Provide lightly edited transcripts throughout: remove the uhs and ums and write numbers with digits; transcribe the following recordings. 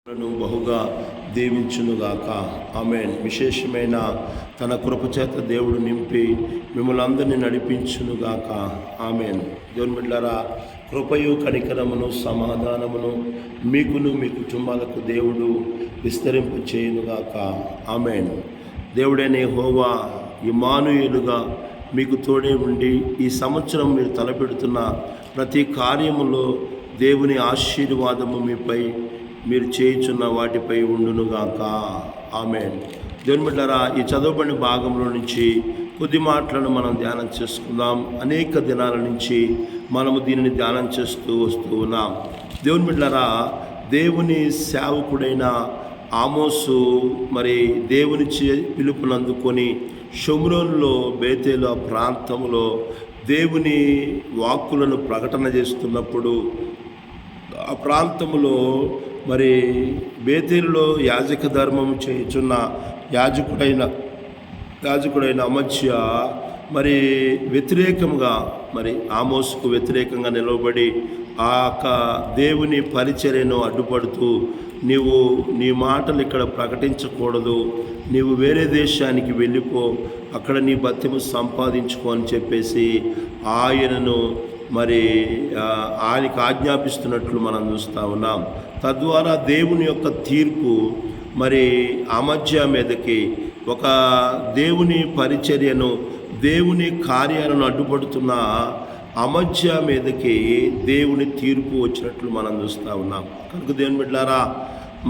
బహుగా దీవించునుగాక. ఆమేన్. విశేషమైన తన కృపచేత దేవుడు నింపి మిమ్మల్ని అందరినీ నడిపించునుగాక. ఆమేన్. దేవుని బిడ్డలారా, కృపయు కనికరమును సమాధానమును మీకును మీ కుటుంబాలకు దేవుడు విస్తరింప చేయునుగాక. ఆమేన్. దేవుడైన యెహోవా ఇమ్మానుయేలుగా మీకు తోడే ఉండి ఈ సంవత్సరం మీరు తలపెడుతున్న ప్రతి కార్యములో దేవుని ఆశీర్వాదము మీపై, మీరు చేయుచున్న వాటిపై ఉండునుగాక. ఆమేన్. దేవుని బిడ్డలారా, ఈ చదవబడిన భాగంలో నుంచి కొద్ది మాటలను మనం ధ్యానం చేసుకుందాం. అనేక దినాల నుంచి మనము దీనిని ధ్యానం చేస్తూ వస్తూ ఉన్నాం. దేవుని బిడ్డలారా, దేవుని సేవకుడైన ఆమోసు మరి దేవుని పిలుపునందుకొని షోమ్రోనులో బేతేలు ప్రాంతంలో దేవుని వాక్కులను ప్రకటన చేస్తున్నప్పుడు ఆ ప్రాంతంలో మరి బేతేలులో యాజక ధర్మం చేయుచున్న యాజకుడైన అమజ్య మరి వ్యతిరేకంగా, మరి ఆమోసుకు వ్యతిరేకంగా నిలవబడి ఆ దేవుని పరిచర్యను అడ్డుపడుతూ, నీవు నీ మాటలు ఇక్కడ ప్రకటించకూడదు, నీవు వేరే దేశానికి వెళ్ళిపో, అక్కడ నీ బతిము సంపాదించుకో అని చెప్పేసి ఆయనను మరి ఆయనకు ఆజ్ఞాపిస్తున్నట్లు మనం చూస్తూ ఉన్నాం. తద్వారా దేవుని యొక్క తీర్పు మరి అమజ్య మీదకి, ఒక దేవుని పరిచర్యను, దేవుని కార్యాలను అడ్డుపడుతున్న అమజ్య మీదకి దేవుని తీర్పు వచ్చినట్లు మనం చూస్తూ ఉన్నాం. కనుక దేవుని బిడ్డలారా,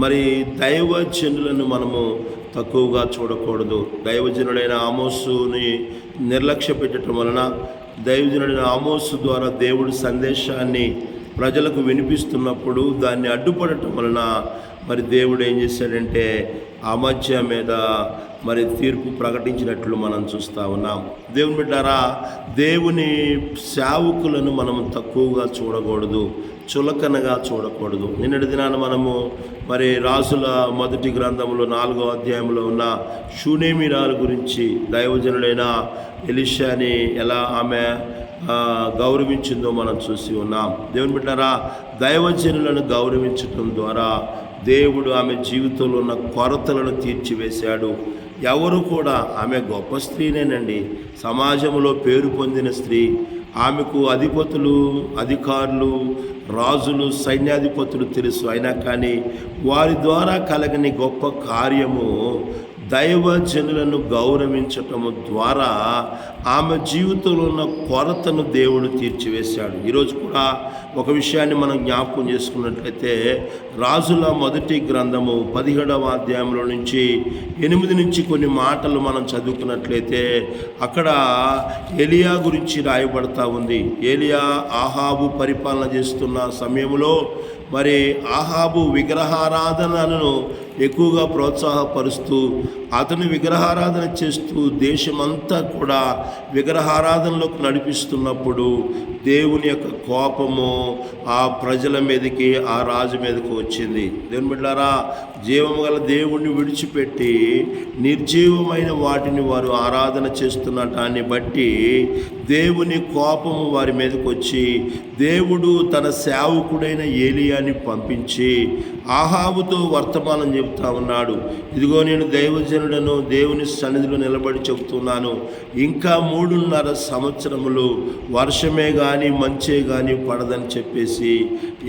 మరి దైవజనులను మనము తక్కువగా చూడకూడదు. దైవజనుడైన ఆమోసుని నిర్లక్ష్య పెట్టడం వలన, దైవజనుడైన ఆమోసు ద్వారా దేవుడి సందేశాన్ని ప్రజలకు వినిపిస్తున్నప్పుడు దాన్ని అడ్డుపడటం వలన మరి దేవుడు ఏం చేశాడంటే అమజ్య మీద మరి తీర్పు ప్రకటించినట్లు మనం చూస్తూ ఉన్నాం. దేవుని బిడ్డారా, దేవుని సేవకులను మనం తక్కువగా చూడకూడదు, చులకనగా చూడకూడదు. నిన్నటి దినాన మనము మరి రాజుల మొదటి గ్రంథంలో 4వ అధ్యాయంలో ఉన్న షూనేమిరాలు గురించి, దైవజనుడైన ఎలీషాని ఎలా ఆమె గౌరవించిందో మనం చూసి ఉన్నాం. దేవుని బిడ్డారా, దైవజనులను గౌరవించటం ద్వారా దేవుడు ఆమె జీవితంలో ఉన్న కొరతలను తీర్చివేశాడు. ఎవరు కూడా, ఆమె గొప్ప స్త్రీనేనండి, సమాజంలో పేరు పొందిన స్త్రీ. ఆమెకు అధిపతులు, అధికారులు, రాజులు, సైన్యాధిపతులు తెలుసు. అయినా కానీ వారి ద్వారా కలగని గొప్ప కార్యము దైవజనులను గౌరవించటము ద్వారా ఆమె జీవితంలో ఉన్న కొరతను దేవుడు తీర్చివేశాడు. ఈరోజు కూడా ఒక విషయాన్ని మనం జ్ఞాపకం చేసుకున్నట్లయితే, రాజుల మొదటి గ్రంథము 17వ అధ్యాయంలో నుంచి 8 నుంచి కొన్ని మాటలు మనం చదువుకున్నట్లయితే అక్కడ ఏలియా గురించి రాయబడతా ఉంది. ఏలియా ఆహాబు పరిపాలన చేస్తున్న సమయంలో మరి ఆహాబు విగ్రహారాధనను ఎక్కువగా ప్రోత్సాహపరుస్తూ, అతను విగ్రహారాధన చేస్తూ దేశమంతా కూడా విగ్రహారాధనలోకి నడిపిస్తున్నప్పుడు దేవుని యొక్క కోపము ఆ ప్రజల మీదకి, ఆ రాజు మీదకి వచ్చింది. దేవుని బిడ్డలారా, జీవము గల దేవుణ్ణి విడిచిపెట్టి నిర్జీవమైన వాటిని వారు ఆరాధన చేస్తున్న దాన్ని బట్టి దేవుని కోపము వారి మీదకి వచ్చి, దేవుడు తన సేవకుడైన ఏలియాని పంపించి ఆహాబుతో వర్తమానం చెబుతా ఉన్నాడు. ఇదిగో నేను దైవజనుడను, దేవుని సన్నిధిలో నిలబడి చెబుతున్నాను, ఇంకా 3.5 సంవత్సరములు వర్షమే కానీ మంచే కానీ పడదని చెప్పేసి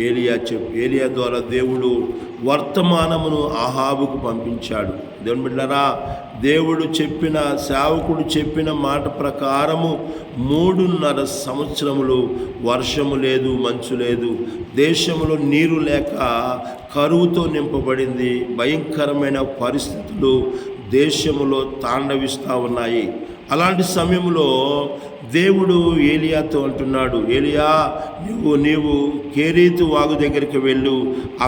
ఏలియా ద్వారా దేవుడు వర్తమానమును ఆహాబుకు పంపించాడు. దేవుని బిడ్డలారా, దేవుడు చెప్పిన, సేవకుడు చెప్పిన మాట ప్రకారము 3.5 సంవత్సరములు వర్షము లేదు, మంచు లేదు, దేశంలో నీరు లేక కరువుతో నింపబడింది. భయంకరమైన పరిస్థితులు దేశములో తాండవిస్తూ ఉన్నాయి. అలాంటి సమయంలో దేవుడు ఏలియాతో అంటున్నాడు, ఏలియా, నీవు కేరీతు వాగు దగ్గరికి వెళ్ళు,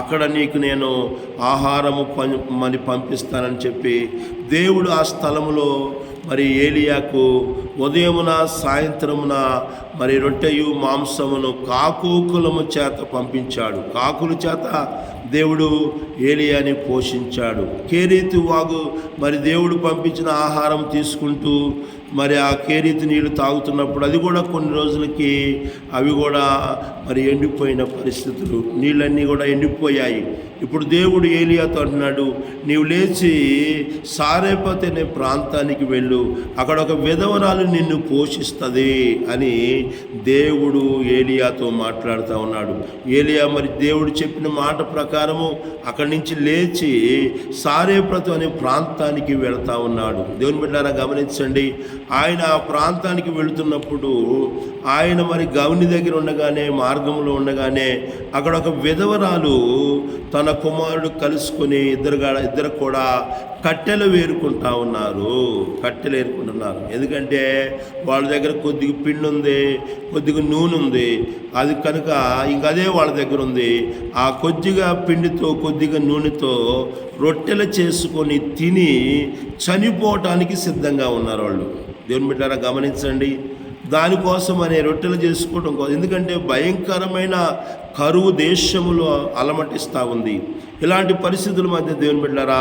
అక్కడ నీకు నేను ఆహారము పంపిస్తానని చెప్పి దేవుడు ఆ స్థలంలో మరి ఏలియాకు ఉదయమున సాయంత్రమున మరి రొట్టెయు మాంసమును కాకులము చేత పంపించాడు. కాకుల చేత దేవుడు ఏలియాని పోషించాడు. కేరీతు వాగు మరి దేవుడు పంపించిన ఆహారం తీసుకుంటూ మరి ఆ కేరీతు నీళ్లు తాగుతున్నప్పుడు అది కూడా కొన్ని రోజులకి అవి కూడా మరి ఎండిపోయిన పరిస్థితులు, నీళ్ళన్నీ కూడా ఎండిపోయాయి. ఇప్పుడు దేవుడు ఏలియాతో అంటున్నాడు, నీవు లేచి సారేపత్ అనే ప్రాంతానికి వెళ్ళు, అక్కడ ఒక విధవరాలు నిన్ను పోషిస్తుంది అని దేవుడు ఏలియాతో మాట్లాడుతూ ఉన్నాడు. ఏలియా మరి దేవుడు చెప్పిన మాట ప్రకారము అక్కడి నుంచి లేచి సారేపత్ అనే ప్రాంతానికి వెళ్తా ఉన్నాడు. దేవుని బిడ్డలారా గమనించండి, ఆయన ఆ ప్రాంతానికి వెళుతున్నప్పుడు ఆయన మరి గౌని దగ్గర ఉండగానే, మార్గంలో ఉండగానే అక్కడ ఒక విధవరాలు తన కుమారుడు కలుసుకొని ఇద్దరు కూడా కట్టెలు వేరుకుంటా ఉన్నారు. కట్టెలు ఏరుకుంటున్నారు. ఎందుకంటే వాళ్ళ దగ్గర కొద్దిగా పిండి ఉంది, కొద్దిగా నూనె ఉంది. అది కనుక ఇంకదే వాళ్ళ దగ్గర ఉంది. ఆ కొద్దిగా పిండితో కొద్దిగా నూనెతో రొట్టెలు చేసుకొని తిని చనిపోవటానికి సిద్ధంగా ఉన్నారు వాళ్ళు. దేవుని బిడ్డలారా గమనించండి, దానికోసం అనే రొట్టెలు చేసుకోవడం కోసం. ఎందుకంటే భయంకరమైన కరువు దేశములో అలమటిస్తూ ఉంది. ఇలాంటి పరిస్థితుల మధ్య దేవుని బిడ్డలారా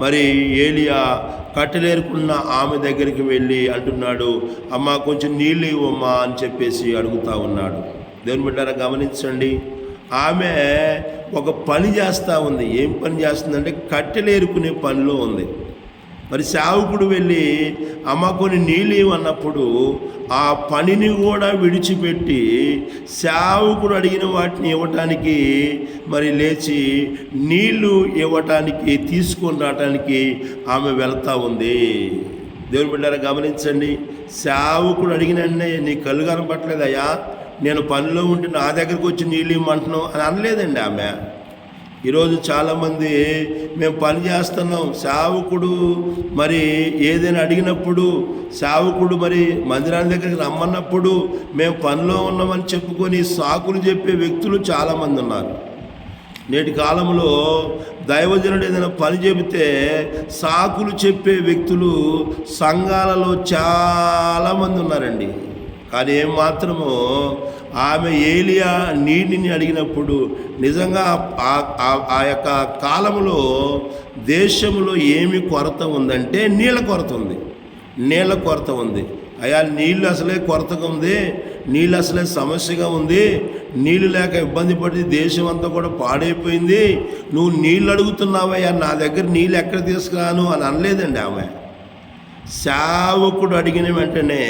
మరి ఏలియా కట్టెలేరుకున్న ఆమె దగ్గరికి వెళ్ళి అంటున్నాడు, అమ్మ కొంచెం నీళ్ళు ఇవ్వమ్మా అని చెప్పేసి అడుగుతూ ఉన్నాడు. దేవుని బిడ్డలారా గమనించండి, ఆమె ఒక పని చేస్తూ ఉంది. ఏం పని చేస్తుందంటే కట్టెలేరుకునే పనిలో ఉంది. మరి సేవకుడు వెళ్ళి అమ్మ కొన్ని నీళ్ళు ఇవ్వన్నప్పుడు ఆ పనిని కూడా విడిచిపెట్టి సేవకుడు అడిగిన వాటిని ఇవ్వటానికి మరి లేచి నీళ్లు ఇవ్వటానికి తీసుకొని రావటానికి ఆమె వెళ్తూ ఉంది. దేవుని బిడ్డలారా గమనించండి, సేవకుడు అడిగినన్నే నీ కళ్ళు కనపట్లేదయ్యా, నేను పనిలో ఉంటే నా దగ్గరకు వచ్చి నీళ్ళు ఇవ్వమంటున్నావు అని అనలేదండి ఆమె. ఈరోజు చాలామంది మేము పని చేస్తున్నాం, సేవకుడు మరి ఏదైనా అడిగినప్పుడు, సేవకుడు మరి మందిరాన్ని దగ్గరికి రమ్మన్నప్పుడు మేము పనిలో ఉన్నామని చెప్పుకొని సాకులు చెప్పే వ్యక్తులు చాలామంది ఉన్నారు. నేటి కాలంలో దైవజనుడు ఏదైనా పని చెబితే సాకులు చెప్పే వ్యక్తులు సంఘాలలో చాలామంది ఉన్నారండి. కానీ ఏమాత్రమో ఆమె ఏలియా నీటిని అడిగినప్పుడు నిజంగా ఆ యొక్క కాలంలో దేశంలో ఏమి కొరత ఉందంటే నీళ్ళ కొరత ఉంది. నీళ్ళ కొరత ఉంది. అయ్యా నీళ్ళు అసలే కొరతగా ఉంది, నీళ్ళు అసలే సమస్యగా ఉంది, నీళ్ళు లేక ఇబ్బంది పడి దేశం అంతా కూడా పాడైపోయింది, నువ్వు నీళ్ళు అడుగుతున్నావయ్యా, నా దగ్గర నీళ్ళు ఎక్కడ తీసుకురాను అని అనలేదండి ఆమె. సేవకుడు అడిగిన వెంటనే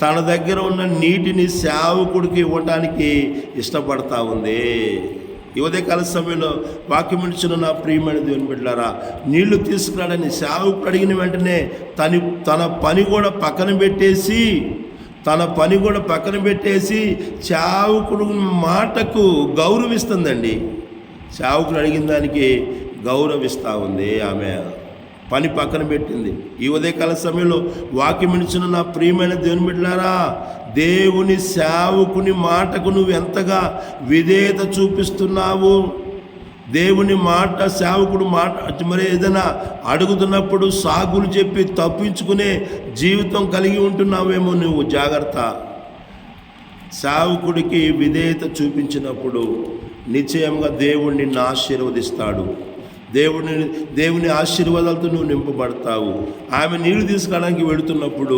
తన దగ్గర ఉన్న నీటిని సేవకుడికి ఇవ్వటానికి ఇష్టపడతా ఉంది. ఈ ఉదయకాల సమయంలో వాక్యం ఇచ్చిన నా ప్రియమైన దేవుని బిడ్డలారా, నీళ్లు తీసుకురాడని సేవకుడు అడిగిన వెంటనే తన పని కూడా పక్కన పెట్టేసి సేవకుడు మాటకు గౌరవిస్తుందండి. సేవకుడు అడిగిన దానికి గౌరవిస్తూ ఉంది. ఆమె పని పక్కన పెట్టింది. ఈ ఉదయకాల సమయంలో వాక్యం ఇచ్చిన నా ప్రియమైన దేవుని బిడ్డలారా, దేవుని సేవకుని మాటకు నువ్వు ఎంతగా విధేయత చూపిస్తున్నావు? దేవుని మాట, సేవకుడు మాట మరి ఏదైనా అడుగుతున్నప్పుడు సాగులు చెప్పి తప్పించుకునే జీవితం కలిగి ఉంటున్నావేమో నువ్వు. జాగ్రత్త. సేవకుడికి విధేయత చూపించినప్పుడు నిశ్చయంగా దేవుడు నిన్ను ఆశీర్వదిస్తాడు. దేవుని ఆశీర్వాదాలతో నువ్వు నింపబడతావు. ఆమె నీళ్లు తీసుకురావడానికి వెళుతున్నప్పుడు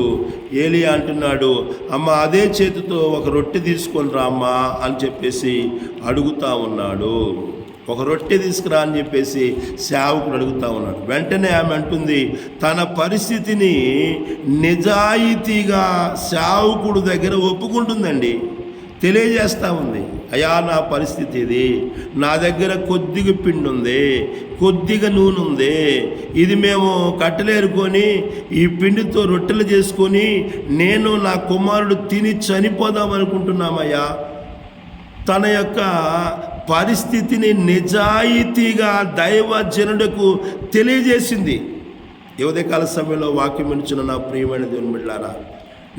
ఏలియా అంటున్నాడు, అమ్మ అదే చేతితో ఒక రొట్టె తీసుకొని రామ్మా అని చెప్పేసి అడుగుతా ఉన్నాడు. ఒక రొట్టె తీసుకురా అని చెప్పేసి సేవకుడు అడుగుతా ఉన్నాడు. వెంటనే ఆమె అంటుంది, తన పరిస్థితిని నిజాయితీగా సేవకుడు దగ్గర ఒప్పుకుంటుందండి, తెలియజేస్తూ ఉంది. అయ్యా నా పరిస్థితి ఇది, నా దగ్గర కొద్దిగా పిండి ఉంది, కొద్దిగా నూనె ఉంది, ఇది మేము కట్టలేరుకొని ఈ పిండితో రొట్టెలు చేసుకొని నేను నా కుమారుడు తిని చనిపోదాం అనుకుంటున్నామయ్యా. తన యొక్క పరిస్థితిని నిజాయితీగా దైవజనులకు తెలియజేసింది. ఈ ఉదయకాల సమయంలో వాక్యం ఇచ్చిన నా ప్రియమైన దేవుని బిడ్డలారా,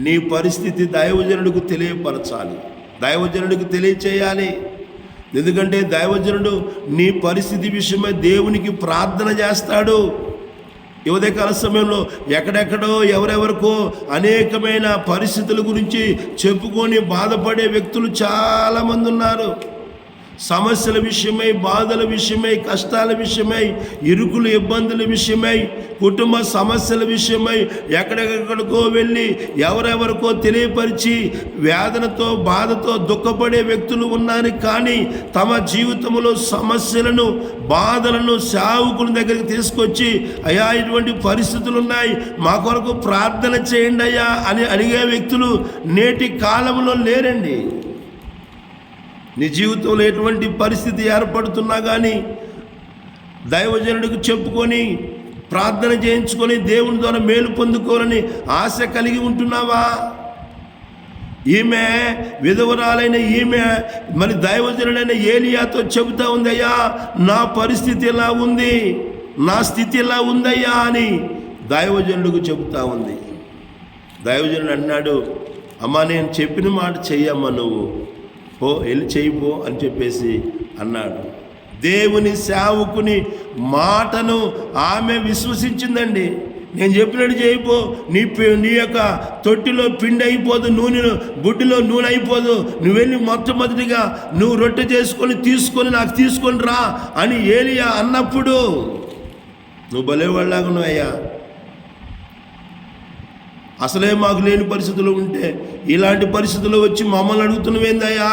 నీ పరిస్థితి దైవజనుడికి తెలియపరచాలి, దైవజనుడికి తెలియచేయాలి. ఎందుకంటే దైవజనుడు నీ పరిస్థితి విషయమై దేవునికి ప్రార్థన చేస్తాడు. ఈ ఉదయకాల సమయంలో ఎక్కడెక్కడో ఎవరెవరికో అనేకమైన పరిస్థితుల గురించి చెప్పుకొని బాధపడే వ్యక్తులు చాలామంది ఉన్నారు. సమస్యల విషయమై, బాధల విషయమై, కష్టాల విషయమై, ఇరుకులు ఇబ్బందుల విషయమై, కుటుంబ సమస్యల విషయమై ఎక్కడెక్కడికో వెళ్ళి ఎవరెవరికో తెలియపరిచి వేదనతో, బాధతో దుఃఖపడే వ్యక్తులు ఉన్నారు. కానీ తమ జీవితంలో సమస్యలను, బాధలను సేవకుల దగ్గరికి తీసుకొచ్చి, అయ్యా ఇటువంటి పరిస్థితులు ఉన్నాయి, మా కొరకు ప్రార్థన చేయండి అయ్యా అని అడిగే వ్యక్తులు నేటి కాలంలో లేరండి. నీ జీవితంలో ఎటువంటి పరిస్థితి ఏర్పడుతున్నా కానీ దైవజనుడికి చెప్పుకొని ప్రార్థన చేయించుకొని దేవుని ద్వారా మేలు పొందుకోవాలని ఆశ కలిగి ఉంటున్నావా? ఈమె విధవరాలైన ఈమె మరి దైవజనుడైన ఏలియాతో చెబుతా ఉంది, అయ్యా నా పరిస్థితి ఎలా ఉంది, నా స్థితి ఎలా ఉందయ్యా అని దైవజనుడికి చెబుతా ఉంది. దైవజనుడు అన్నాడు, అమ్మా నేను చెప్పిన మాట చెయ్యమ్మా, నువ్వు పో, వెళ్ళి చేయిపో అని చెప్పేసి అన్నాడు. దేవుని సేవకుని మాటను ఆమె విశ్వసించిందండి. నేను చెప్పినట్టు చేయిపో, నీ యొక్క తొట్టిలో పిండి అయిపోదు, బుడ్డిలో నూనె అయిపోదు, నువ్వు వెళ్ళి మొట్టమొదటిగా నువ్వు రొట్టె చేసుకొని తీసుకొని నాకు తీసుకొని రా అని ఏలియా అన్నప్పుడు, నువ్వు భలేవాళ్ళలాగా ఉన్నావయ్యా, అసలే మాకు లేని పరిస్థితులు ఉంటే ఇలాంటి పరిస్థితుల్లో వచ్చి మమ్మల్ని అడుగుతున్నవేందయ్యా,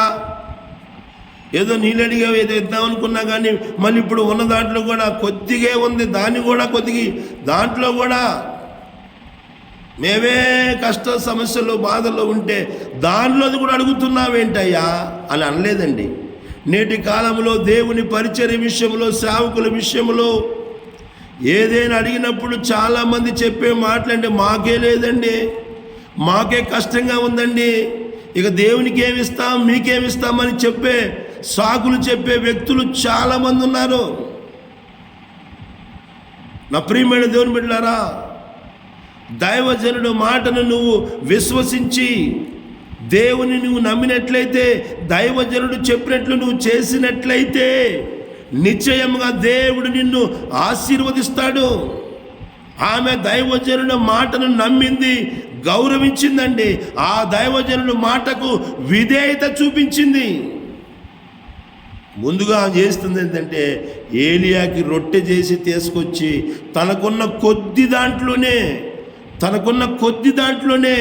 ఏదో నీళ్ళు అడిగావు, ఏదో ఇద్దామనుకున్నా కానీ మళ్ళీ ఇప్పుడు ఉన్న దాంట్లో కూడా కొద్దిగా ఉంది, దాన్ని కూడా దాంట్లో కూడా మేమే కష్ట సమస్యలు బాధల్లో ఉంటే దానిలోది కూడా అడుగుతున్నావేంటయ్యా అని అనలేదండి. నేటి కాలంలో దేవుని పరిచర్య విషయంలో, సేవకుల విషయంలో ఏదైనా అడిగినప్పుడు చాలామంది చెప్పే మాటలంటే మాకే లేదండి, మాకే కష్టంగా ఉందండి, ఇక దేవునికి ఏమిస్తాం, మీకేమిస్తామని చెప్పే సాకులు చెప్పే వ్యక్తులు చాలామంది ఉన్నారు. నా ప్రియమైన దేవుని బిడ్డలారా, దైవజనుడు మాటను నువ్వు విశ్వసించి దేవుని నువ్వు నమ్మినట్లయితే, దైవజనుడు చెప్పినట్లు నువ్వు చేసినట్లయితే నిశ్చయముగా దేవుడు నిన్ను ఆశీర్వదిస్తాడు. ఆమె దైవజనుడి మాటను నమ్మింది, గౌరవించిందండి. ఆ దైవజనుడి మాటకు విధేయత చూపించింది. ముందుగా చేస్తుంది ఏంటంటే, ఏలియాకి రొట్టె చేసి తీసుకొచ్చి తనకున్న కొద్ది దాంట్లోనే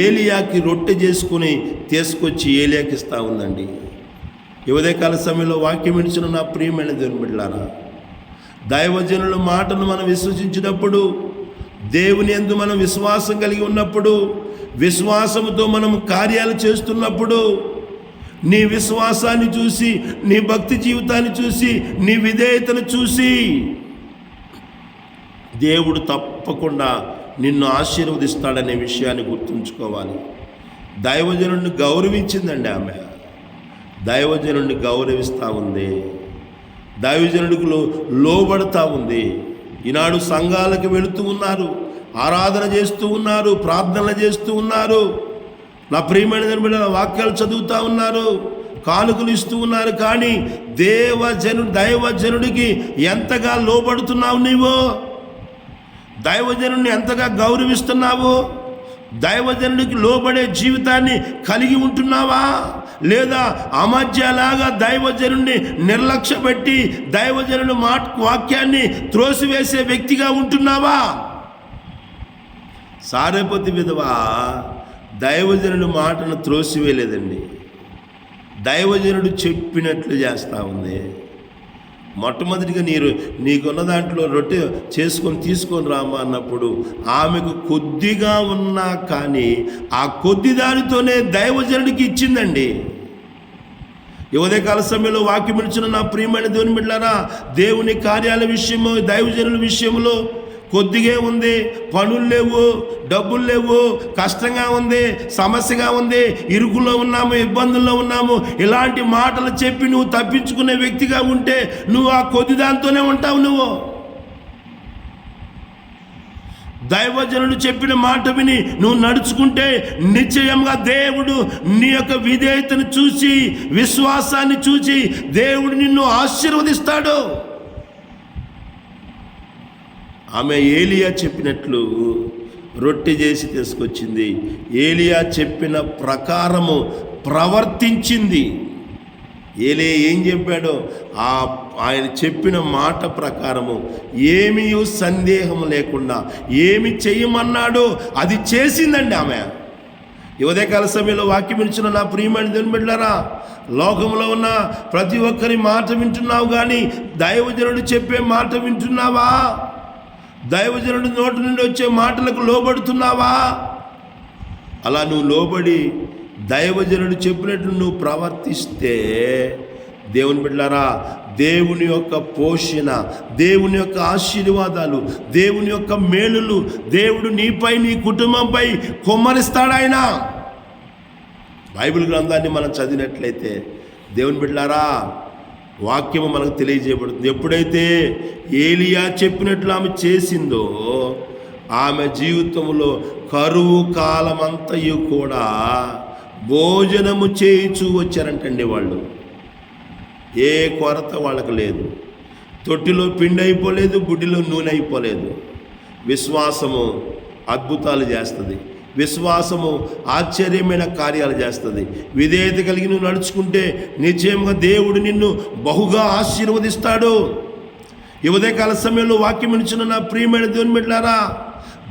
ఏలియాకి రొట్టె చేసుకుని తీసుకొచ్చి ఏలియాకి ఇస్తూ ఉందండి. ఉదయకాల సమయంలో వాక్యం ఇచ్చిన నా ప్రియమైన దేవుని బిడ్డలారా, దైవజనుల మాటను మనం విశ్వసించినప్పుడు, దేవుని యందు మనం విశ్వాసం కలిగి ఉన్నప్పుడు, విశ్వాసంతో మనం కార్యాలు చేస్తున్నప్పుడు, నీ విశ్వాసాన్ని చూసి, నీ భక్తి జీవితాన్ని చూసి, నీ విధేయతను చూసి దేవుడు తప్పకుండా నిన్ను ఆశీర్వదిస్తాడనే విషయాన్ని గుర్తుంచుకోవాలి. దైవజనుడిని గౌరవించిందండి ఆమె, దైవజనుడిని గౌరవిస్తూ ఉంది, దైవజనుడికి లోబడతా ఉంది. ఈనాడు సంఘాలకు వెళుతూ ఉన్నారు, ఆరాధన చేస్తూ ఉన్నారు, ప్రార్థనలు చేస్తూ ఉన్నారు, నా ప్రియమైన వాక్యాలు చదువుతూ ఉన్నారు, కానుకలు ఇస్తూ ఉన్నారు. కానీ దైవజనుడికి ఎంతగా లోబడుతున్నావు నీవు? దైవజనుడిని ఎంతగా గౌరవిస్తున్నావు? దైవజనుడికి లోబడే జీవితాన్ని కలిగి ఉంటున్నావా? లేదా అమధ్యలాగా దైవజనుడిని నిర్లక్ష్య పెట్టి దైవజనుడి వాక్యాన్ని త్రోసివేసే వ్యక్తిగా ఉంటున్నావా? సారేపతి విధవ దైవజనుడి మాటను త్రోసివేయలేదండి, దైవజనుడు చెప్పినట్లు చేస్తూ ఉంది. మొట్టమొదటిగా నీకున్న దాంట్లో రొట్టె చేసుకొని తీసుకొని రామా అన్నప్పుడు ఆమెకు కొద్దిగా ఉన్నా కానీ ఆ కొద్ది దానితోనే దైవజనుడికి ఇచ్చిందండి. ఉదయకాల సమయంలో వాక్యం ఇచ్చిన నా ప్రియమైన దేవుని బిడ్డలారా, దేవుని కార్యాల విషయము, దైవజనుల విషయంలో కొద్దిగా ఉంది, పనులు లేవు, డబ్బులు లేవు, కష్టంగా ఉంది, సమస్యగా ఉంది, ఇరుకుల్లో ఉన్నాము, ఇబ్బందుల్లో ఉన్నాము, ఇలాంటి మాటలు చెప్పి నువ్వు తప్పించుకునే వ్యక్తిగా ఉంటే నువ్వు ఆ కొద్ది దాంతోనే ఉంటావు. నువ్వు దైవజనుడు చెప్పిన మాట విని నువ్వు నడుచుకుంటే నిశ్చయంగా దేవుడు నీ యొక్క విధేయతను చూసి, విశ్వాసాన్ని చూసి దేవుడు నిన్ను ఆశీర్వదిస్తాడు. ఆమె ఏలియా చెప్పినట్లు రొట్టె చేసి తీసుకొచ్చింది. ఏలియా చెప్పిన ప్రకారము ప్రవర్తించింది. ఏలియా ఏం చెప్పాడో ఆయన చెప్పిన మాట ప్రకారము ఏమీ సందేహం లేకుండా ఏమి చేయమన్నాడో అది చేసిందండి ఆమె. ఉదయకాల సమయంలో వాక్యం వినిచిన నా ప్రియమైన దేవుని బిడ్డలారా, లోకంలో ఉన్న ప్రతి ఒక్కరి మాట వింటున్నావు, కానీ దైవజనుడు చెప్పే మాట వింటున్నావా? దైవజనుడి నోటి నుండి వచ్చే మాటలకు లోబడుతున్నావా? అలా నువ్వు లోబడి దైవజనుడు చెప్పినట్లు నువ్వు ప్రవర్తిస్తే దేవుని బిడ్డలారా, దేవుని యొక్క పోషణ, దేవుని యొక్క ఆశీర్వాదాలు, దేవుని యొక్క మేలులు దేవుడు నీపై, నీ కుటుంబంపై కుమ్మరిస్తాడు ఆయన. బైబిల్ గ్రంథాన్ని మనం చదివినట్లయితే దేవుని బిడ్డలారా, వాక్యము మనకు తెలియజేయబడుతుంది. ఎప్పుడైతే ఏలియా చెప్పినట్లు ఆమె చేసిందో, ఆమె జీవితంలో కరువు కాలమంతయు కూడా భోజనము చేయించు వచ్చారంటండి వాళ్ళు. ఏ కొరత వాళ్ళకు లేదు. తొట్టిలో పిండి అయిపోలేదు, బుడ్డిలో నూనె అయిపోలేదు. విశ్వాసము అద్భుతాలు చేస్తుంది. విశ్వాసము ఆశ్చర్యమైన కార్యాలు చేస్తుంది. విధేయత కలిగి నువ్వు నడుచుకుంటే నిశ్చయంగా దేవుడు నిన్ను బహుగా ఆశీర్వదిస్తాడు. ఈ ఉదయకాల సమయంలో వాక్యం ఇచ్చిన నా ప్రియమైన దేవుని బిడ్డలారా,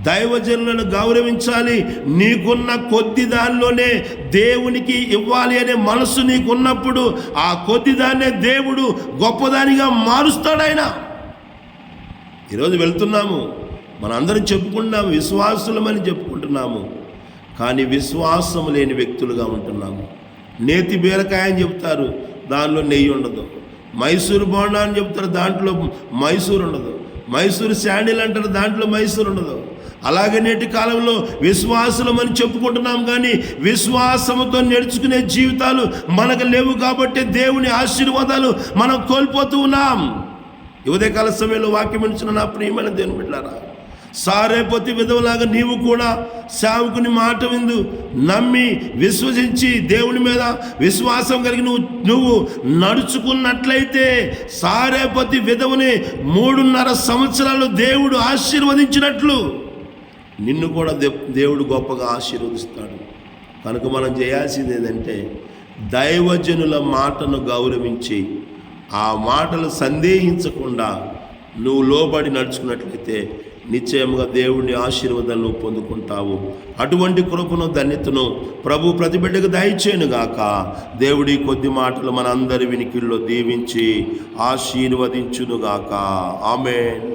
దైవజనులను గౌరవించాలి. నీకున్న కొద్ది దానిలోనే దేవునికి ఇవ్వాలి అనే మనసు నీకున్నప్పుడు ఆ కొద్ది దాన్నే దేవుడు గొప్పదానిగా మారుస్తాడు ఆయన. ఈరోజు వెళ్తున్నాము, మనందరం చెప్పుకుంటున్నాము, విశ్వాసులమని చెప్పుకుంటున్నాము, కానీ విశ్వాసం లేని వ్యక్తులుగా ఉంటున్నాము. నేతి బీరకాయ అని చెప్తారు, దానిలో నెయ్యి ఉండదు. మైసూరు బోండా అని చెప్తారు, దాంట్లో మైసూరు ఉండదు. మైసూరు శాండిల్ అంటారు, దాంట్లో మైసూరు ఉండదు. అలాగే నేటి కాలంలో విశ్వాసులమని చెప్పుకుంటున్నాం, కానీ విశ్వాసముతో నడుచుకునే జీవితాలు మనకు లేవు. కాబట్టి దేవుని ఆశీర్వాదాలు మనం కోల్పోతూ ఉన్నాం. ఉదయకాల సమయంలో వాక్యం ఇచ్చిన నా ప్రియమైన దేవుని బిడ్డలారా, సారేపతి విధవలాగా నీవు కూడా సేవకుని మాట విందు నమ్మి విశ్వసించి దేవుని మీద విశ్వాసం కలిగి నువ్వు నడుచుకున్నట్లయితే సారేపతి విధవని 3.5 సంవత్సరాలు దేవుడు ఆశీర్వదించినట్లు నిన్ను కూడా దేవుడు గొప్పగా ఆశీర్వదిస్తాడు. కనుక మనం చేయాల్సింది ఏంటంటే దైవజనుల మాటను గౌరవించి ఆ మాటలు సందేహించకుండా నువ్వు లోబడి నడుచుకున్నట్లయితే నిశ్చయంగా దేవుని ఆశీర్వాదాలను పొందుకుంటావు. అటువంటి కృపను ధన్యతను ప్రభు ప్రతి బిడ్డకు దయచేయునుగాక. దేవుడి కొద్ది మాటలు మనందరి వినికిల్లో దీవించి ఆశీర్వదించునుగాక. ఆమేన్.